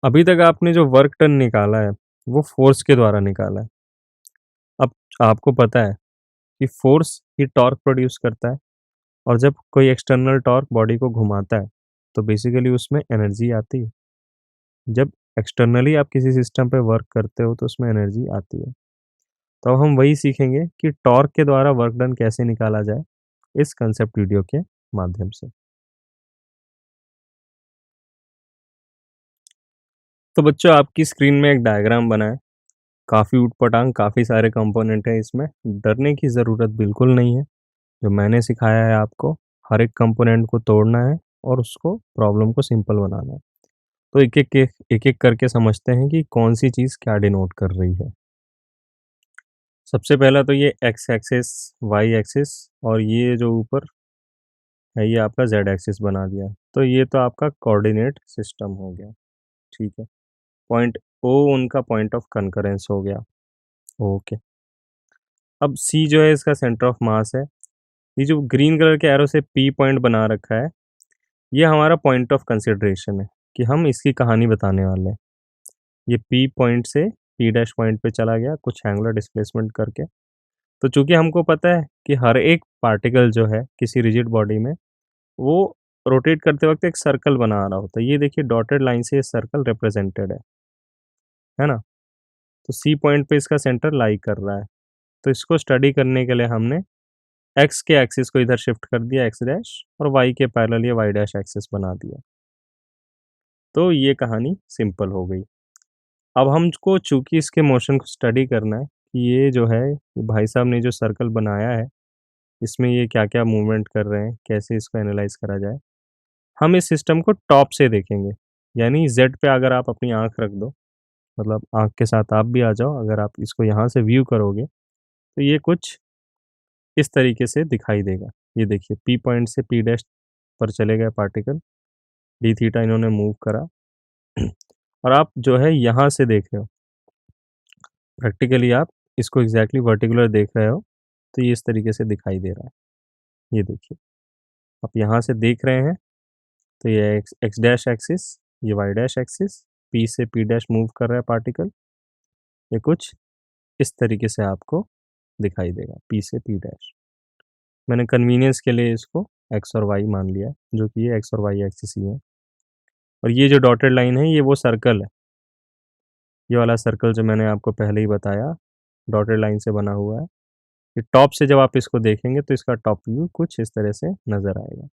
अभी तक आपने जो वर्क डन निकाला है, वो फ़ोर्स के द्वारा निकाला है। अब आपको पता है कि फ़ोर्स ही टॉर्क प्रोड्यूस करता है और जब कोई एक्सटर्नल टॉर्क बॉडी को घुमाता है, तो बेसिकली उसमें एनर्जी आती है। जब एक्सटर्नली आप किसी सिस्टम पे वर्क करते हो, तो उसमें एनर्जी आती है। तो अब हम वही सीखेंगे कि टॉर्क के द्वारा वर्क डन कैसे निकाला जाए, इस कंसेप्ट वीडियो के माध्यम से। तो बच्चों आपकी स्क्रीन में एक डायग्राम बना है। काफ़ी ऊट-पटांग, काफ़ी सारे कंपोनेंट हैं इसमें। डरने की ज़रूरत बिल्कुल नहीं है। जो मैंने सिखाया है आपको, हर एक कंपोनेंट को तोड़ना है और उसको प्रॉब्लम को सिंपल बनाना है। तो एक-एक करके समझते हैं कि कौन-सी चीज़ क्या डिनोट कर रही है। सबसे पहला तो ये एक्स एक्सिस, वाई एक्सिस और ये जो ऊपर है ये आपका जेड एक्सिस बना दिया। तो ये तो आपका कोऑर्डिनेट सिस्टम हो गया, ठीक है। पॉइंट ओ उनका पॉइंट ऑफ कनकरेंस हो गया, ओके। अब सी जो है इसका सेंटर ऑफ मास है। ये जो ग्रीन कलर के एरो से पी पॉइंट बना रखा है, ये हमारा पॉइंट ऑफ कंसिडरेशन है कि हम इसकी कहानी बताने वाले हैं। ये पी पॉइंट से पी डैश पॉइंट पे चला गया कुछ एंगुलर डिस्प्लेसमेंट करके। तो चूंकि हमको पता है कि हर एक पार्टिकल जो है किसी रिजिड बॉडी में, वो रोटेट करते वक्त एक सर्कल बना रहा होता है। ये देखिए डॉटेड लाइन से ये सर्कल रिप्रेजेंटेड है ना। तो सी पॉइंट पे इसका सेंटर लाई कर रहा है। तो इसको स्टडी करने के लिए हमने एक्स के एक्सिस को इधर शिफ्ट कर दिया एक्स डैश, और वाई के पैरेलल ये वाई डैश एक्सिस बना दिया। तो ये कहानी सिंपल हो गई। अब हमको चूंकि इसके मोशन को स्टडी करना है कि ये जो है ये भाई साहब ने जो सर्कल बनाया है, इसमें ये क्या क्या मूवमेंट कर रहे हैं, कैसे इसको एनालाइज करा जाए। हम इस सिस्टम को टॉप से देखेंगे, यानी जेड पे अगर आप अपनी आंख रख दो, मतलब आंख के साथ आप भी आ जाओ, अगर आप इसको यहाँ से व्यू करोगे तो ये कुछ इस तरीके से दिखाई देगा। ये देखिए पी पॉइंट से पी डैश पर चले गए पार्टिकल, डी थीटा इन्होंने मूव करा और आप जो है यहाँ से देख रहे हो, प्रैक्टिकली आप इसको एग्जैक्टली वर्टिकुलर देख रहे हो, तो ये इस तरीके से दिखाई दे रहा है। ये देखिए आप यहाँ से देख रहे हैं, तो ये एक्स एक्स डैश एक्सिस, ये वाई डैश एक्सिस, पी से पी डैश मूव कर रहा है पार्टिकल। ये कुछ इस तरीके से आपको दिखाई देगा, पी से पी डैश। मैंने कन्वीनियंस के लिए इसको एक्स और वाई मान लिया, जो कि ये एक्स और वाई एक्सिस ही है। और ये जो डॉटेड लाइन है, ये वो सर्कल है, ये वाला सर्कल जो मैंने आपको पहले ही बताया, डॉटेड लाइन से बना हुआ है। ये टॉप से जब आप इसको देखेंगे तो इसका टॉप व्यू कुछ इस तरह से नज़र आएगा।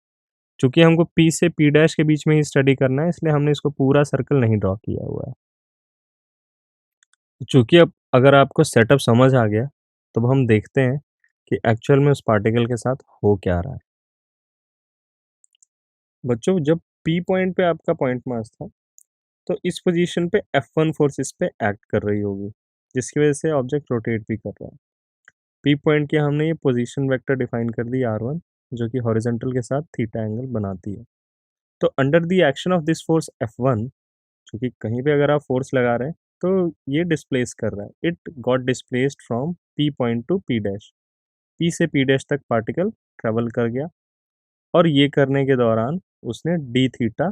चूँकि हमको पी से पी डैश के बीच में ही स्टडी करना है, इसलिए हमने इसको पूरा सर्कल नहीं ड्रॉ किया हुआ है। चूँकि अब अगर आपको सेटअप समझ आ गया, तो अब हम देखते हैं कि एक्चुअल में उस पार्टिकल के साथ हो क्या रहा है। बच्चों जब पी पॉइंट पे आपका पॉइंट मास था, तो इस पोजीशन पे F1 फोर्स इस पे एक्ट कर रही होगी, जिसकी वजह से ऑब्जेक्ट रोटेट भी कर रहा है। पी पॉइंट की हमने ये पोजीशन वेक्टर डिफाइन कर दी R1, जो कि हॉरिजॉन्टल के साथ थीटा एंगल बनाती है। तो under the action of this force F1, क्योंकि कहीं पे अगर आप फोर्स लगा रहे हैं, तो ये डिस्प्लेस कर रहा है। It got displaced from P point two P dash. P से पी डैश तक पार्टिकल ट्रेवल कर गया, और ये करने के दौरान उसने डी थीटा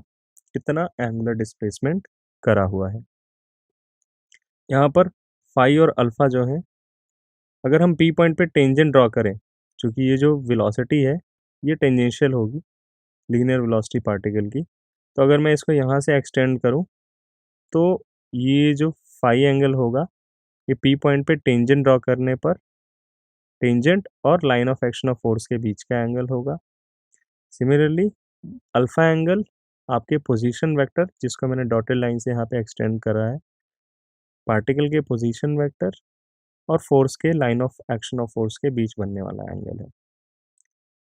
कितना एंगुलर डिस्प्लेसमेंट करा हुआ है। यहाँ पर फाई और अल्फा जो है, अगर हम पी पॉइंट पे टेंजेंट ड्रॉ करें, क्योंकि ये जो वेलोसिटी है ये टेंजेंशियल होगी लीनियर वेलोसिटी पार्टिकल की, तो अगर मैं इसको यहाँ से एक्सटेंड करूँ, तो ये जो फाई एंगल होगा, ये पी पॉइंट पे टेंजेंट ड्रॉ करने पर टेंजेंट और line of action of force के बीच का एंगल होगा। सिमिलरली अल्फा एंगल आपके पोजीशन वेक्टर, जिसको मैंने डॉटेड लाइन से यहाँ पे एक्सटेंड करा है, पार्टिकल के पोजीशन वेक्टर और फोर्स के line of action of force के बीच बनने वाला एंगल है।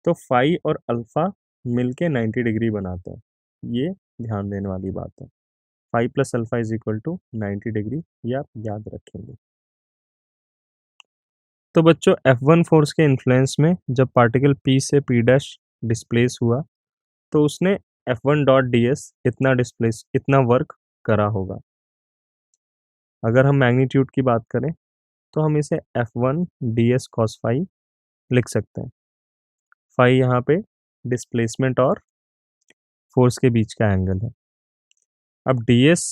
तो फाई और अल्फा मिलके 90 डिग्री बनाते हैं। ये ध्यान देने वाली बात है। Phi plus alpha is equal to 90 degree, ये आप याद रखेंगे। तो बच्चों F1 फोर्स के इन्फ्लुएंस में जब पार्टिकल P से P डैश डिस्प्लेस हुआ, तो उसने F1 डॉट ds इतना वर्क करा होगा। अगर हम मैग्नीट्यूड की बात करें, तो हम इसे F1 ds cos फाई लिख सकते हैं। फाई यहाँ पे डिस्प्लेसमेंट और फोर्स के बीच का एंगल है। अब ds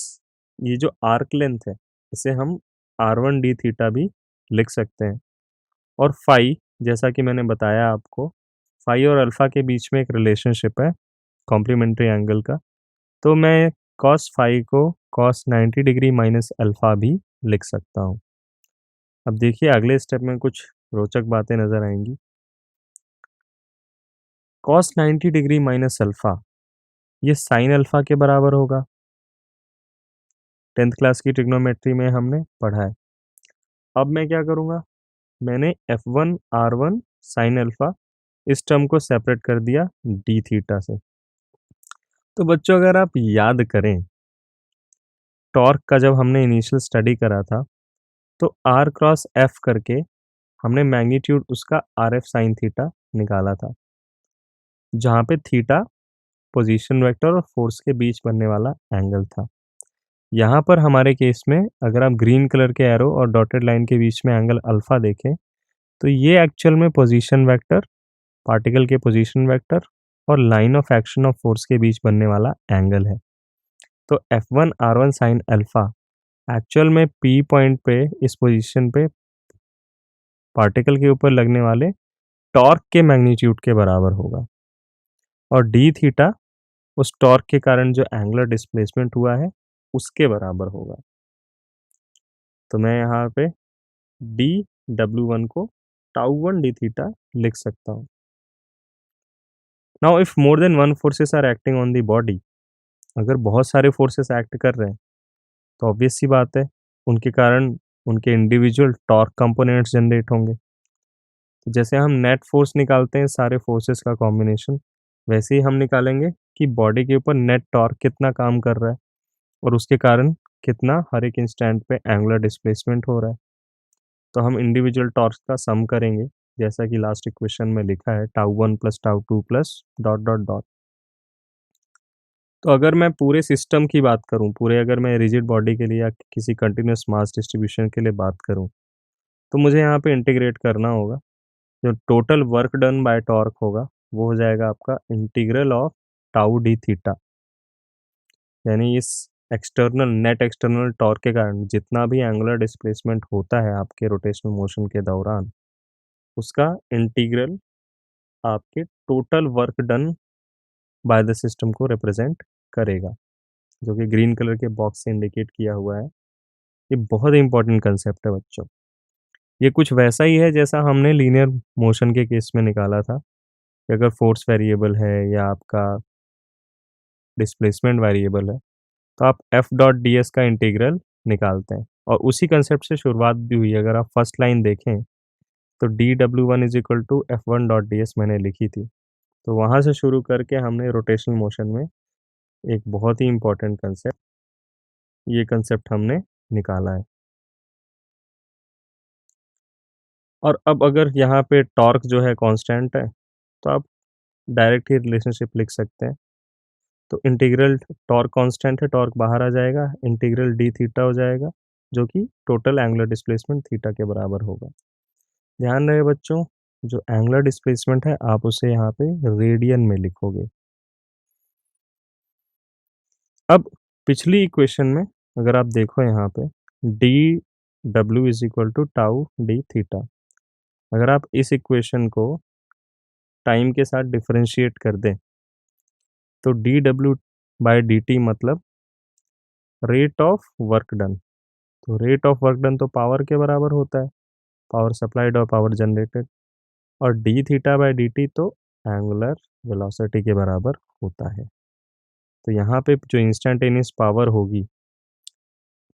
ये जो आर्क लेंथ है इसे हम r1 d थीटा भी लिख सकते हैं। और फाई, जैसा कि मैंने बताया आपको, फाई और अल्फा के बीच में एक रिलेशनशिप है कॉम्प्लीमेंट्री एंगल का। तो मैं कॉस फाई को कॉस 90 डिग्री माइनस अल्फा भी लिख सकता हूँ। अब देखिए अगले स्टेप में कुछ रोचक बातें नजर आएंगी। कॉस 90 डिग्री माइनस अल्फा ये साइन अल्फा के बराबर होगा। 10th क्लास की ट्रिग्नोमेट्री में हमने पढ़ा है। अब मैं क्या करूँगा, मैंने F1 R1 साइन अल्फा इस टर्म को सेपरेट कर दिया डी थीटा से। तो बच्चों अगर आप याद करें, टॉर्क का जब हमने इनिशियल स्टडी करा था तो R क्रॉस F करके हमने मैग्नीट्यूड उसका RF साइन थीटा निकाला था, जहाँ पे थीटा पोजीशन वेक्टर और फोर्स के बीच बनने वाला एंगल था। यहाँ पर हमारे केस में अगर आप ग्रीन कलर के एरो और डॉटेड लाइन के बीच में एंगल अल्फा देखें तो ये एक्चुअल में पोजीशन वेक्टर, पार्टिकल के पोजीशन वेक्टर और line of action of force के बीच बनने वाला एंगल है। तो F1 R1 sine alpha actual में P पॉइंट पे इस पोजीशन पे पार्टिकल के ऊपर लगने वाले टॉर्क के मैग्नीट्यूड के बराबर होगा, और डी थीटा उस टॉर्क के कारण जो एंगुलर डिस्प्लेसमेंट हुआ है उसके बराबर होगा। तो मैं यहाँ पे डी W1 को टाउ 1 डी थीटा लिख सकता हूँ। Now if more than one forces are acting on the body, अगर बहुत सारे फोर्सेस एक्ट कर रहे हैं तो ऑब्वियस सी बात है उनके कारण उनके इंडिविजुअल टॉर्क कंपोनेंट्स जनरेट होंगे। तो जैसे हम नेट फोर्स निकालते हैं सारे फोर्सेस का कॉम्बिनेशन, वैसे ही हम निकालेंगे कि बॉडी के ऊपर नेट टॉर्क कितना काम कर रहा है और उसके कारण कितना हर एक इंस्टेंट पे एंगुलर डिस्प्लेसमेंट हो रहा है। तो हम इंडिविजुअल टॉर्क्स का सम करेंगे, जैसा कि लास्ट इक्वेशन में लिखा है tau 1 plus tau 2 plus dot dot dot. तो अगर मैं पूरे सिस्टम की बात करूं, पूरे अगर मैं रिजिड बॉडी के लिए या किसी कंटिन्यूस मास डिस्ट्रीब्यूशन के लिए बात करूं, तो मुझे यहाँ पे इंटीग्रेट करना होगा। जो total work done by torque होगा वो हो जाएगा आपका integral of tau D theta, यानी इस एक्सटर्नल नेट एक्सटर्नल टॉर्क के कारण जितना भी एंगुलर डिस्प्लेसमेंट होता है आपके रोटेशनल मोशन के दौरान, उसका इंटीग्रल आपके total work done by the system को रिप्रेजेंट करेगा, जो कि ग्रीन कलर के बॉक्स से इंडिकेट किया हुआ है। ये बहुत इंपॉर्टेंट कंसेप्ट है बच्चों। ये कुछ वैसा ही है जैसा हमने लीनियर मोशन के केस में निकाला था कि अगर फोर्स वेरिएबल है या आपका डिस्प्लेसमेंट वेरिएबल है तो आप एफ डॉट डी एस का इंटीग्रल निकालते हैं, और उसी कंसेप्ट से शुरुआत भी हुई। अगर आप फर्स्ट लाइन देखें तो D W1 is equal to F1 dot D S मैंने लिखी थी। तो वहाँ से शुरू करके हमने रोटेशनल मोशन में एक बहुत ही इंपॉर्टेंट कंसेप्ट, ये कंसेप्ट हमने निकाला है। और अब अगर यहाँ पे टॉर्क जो है कांस्टेंट है तो आप डायरेक्ट ही रिलेशनशिप लिख सकते हैं। तो इंटीग्रल टॉर्क कांस्टेंट है, टॉर्क बाहर आ जाएगा, इंटीग्रल डी थीटा हो जाएगा जो कि टोटल एंगुलर डिस्प्लेसमेंट थीटा के बराबर होगा। ध्यान रहे बच्चों, जो एंगुलर डिस्प्लेसमेंट है आप उसे यहाँ पे रेडियन में लिखोगे। अब पिछली इक्वेशन में अगर आप देखो यहाँ पे D W is equal to tau D theta, अगर आप इस इक्वेशन को टाइम के साथ डिफरेंशिएट कर दें तो D W by D T मतलब रेट ऑफ वर्क डन। तो रेट ऑफ वर्क डन तो पावर के बराबर होता है, पावर सप्लाइड और पावर जनरेटेड, और D theta by D T तो एंगुलर वेलोसिटी के बराबर होता है। तो यहाँ पे जो इंस्टेंटेनियस पावर होगी,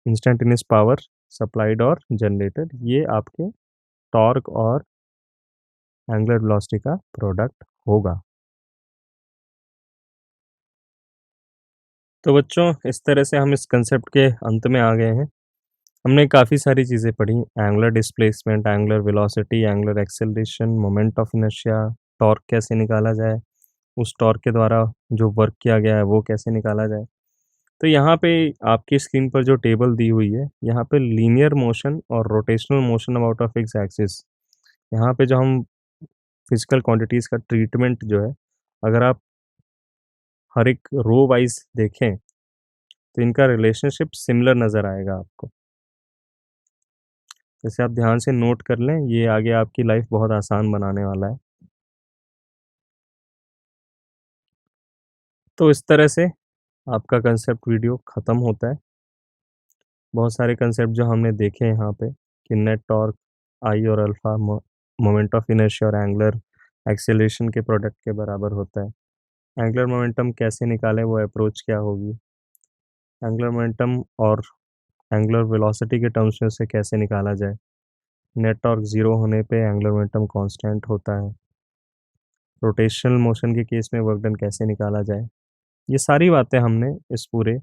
इंस्टेंटेनियस पावर सप्लाइड और जनरेटेड, ये आपके टॉर्क और एंगुलर वेलोसिटी का प्रोडक्ट होगा। तो बच्चों इस तरह से हम इस कंसेप्ट के अंत में आ गए हैं। हमने काफ़ी सारी चीज़ें पढ़ी, angular displacement, angular velocity, angular acceleration, moment of inertia, torque कैसे निकाला जाए, उस टॉर्क के द्वारा जो वर्क किया गया है वो कैसे निकाला जाए। तो यहाँ पे आपकी स्क्रीन पर जो टेबल दी हुई है, यहाँ पे लीनियर मोशन और rotational motion about of fix axis, यहाँ पे जो हम फिजिकल क्वांटिटीज़ का ट्रीटमेंट जो है, अगर आप हर एक रो वाइज देखें तो इनका रिलेशनशिप सिमिलर नज़र आएगा आपको। जैसे आप ध्यान से नोट कर लें, ये आगे आपकी लाइफ बहुत आसान बनाने वाला है। तो इस तरह से आपका कंसेप्ट वीडियो ख़त्म होता है। बहुत सारे कंसेप्ट जो हमने देखे यहाँ पे कि नेट टॉर्क, आई और अल्फ़ा, मोमेंट ऑफ इनर्शिया और एंगुलर एक्सेलरेशन के प्रोडक्ट के बराबर होता है। एंगुलर मोमेंटम कैसे निकालें, वो अप्रोच क्या होगी? एंगुलर मोमेंटम और एंगुलर वेलोसिटी के टर्म्स में उसे कैसे निकाला जाए? नेट टॉर्क 0 होने पे एंगुलर मोमेंटम कांस्टेंट होता है। रोटेशनल मोशन के केस में वर्क डन कैसे निकाला जाए? ये सारी बातें हमने इस पूरे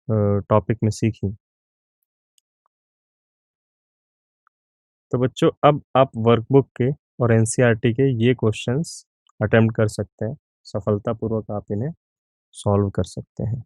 टॉपिक में सीखी। तो बच्चों, अब आप वर्कबुक के और एनसीईआरटी के ये क्वेश्चंस अटेम्प्ट कर सकते हैं। सफलतापूर्वक आप इन्हें सॉल्व कर सकते हैं।